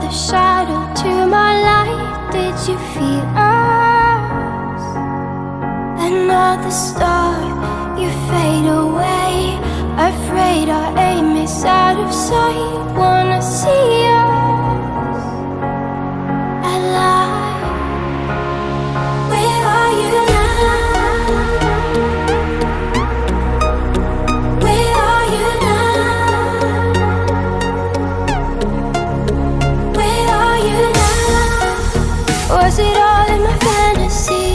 the shadow to my light. Did you feel us? Another star, you fade away. Afraid our aim is out of sight. Wanna see us alive. Where are you now? Where are you now? Where are you now? Was it all in my fantasy?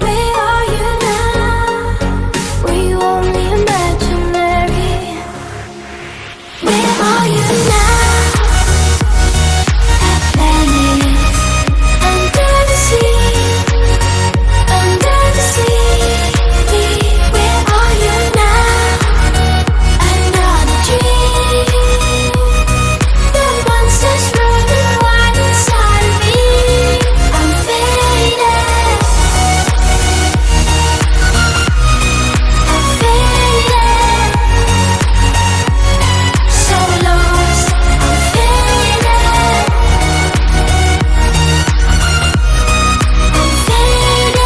Where are you now? Were you only imaginary? Where are you now? At Venice, under the sea, under the sea. Where are you now? Another dream. The monsters running wild inside of me. I'm faded. I'm faded. So lost. I'm faded. I'm faded.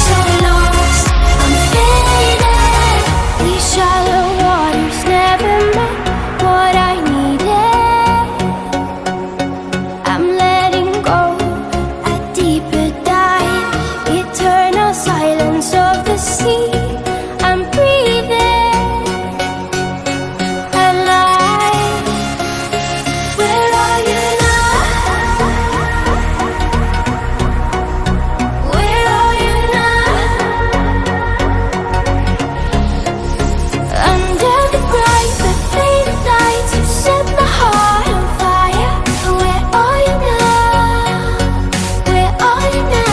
So lost. I'm faded. These shallow waters never met what I needed. I'm letting go a deeper dive. Eternal silence of the sea. I'm breathing alive. Where are you now? Where are you now? Under the bright, the faded lights, you set my heart on fire. Where are you now? Where are you now?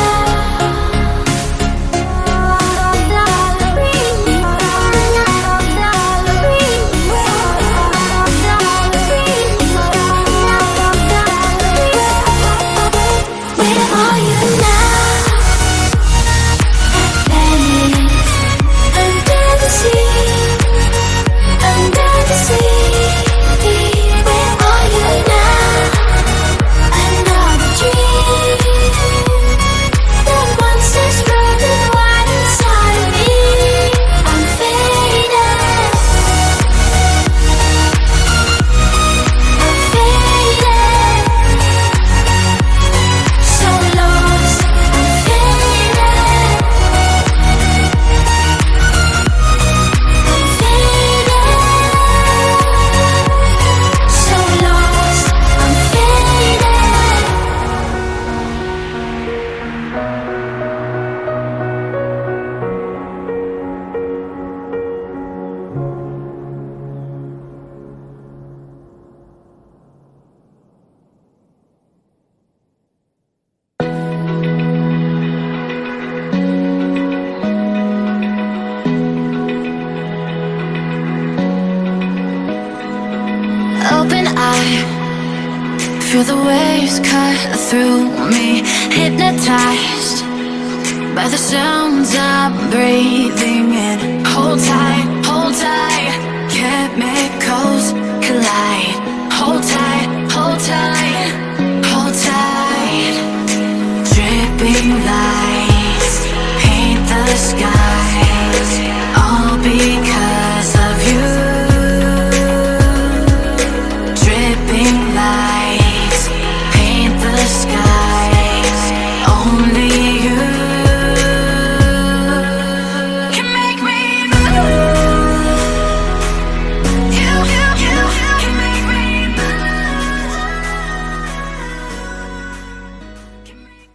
Where are you now? At Venice, under the sea, under the sea. Where are you now? Another dream. The monsters running wild inside of me. I'm faded. I'm faded. So lost. I'm faded. I'm faded. So lost. I'm faded. Open eye, feel the waves cut through me. Hypnotized by the sounds I'm breathing in. Hold tight, chemicals collide. Hold tight, hold tight, hold tight. Dripping lights paint the sky.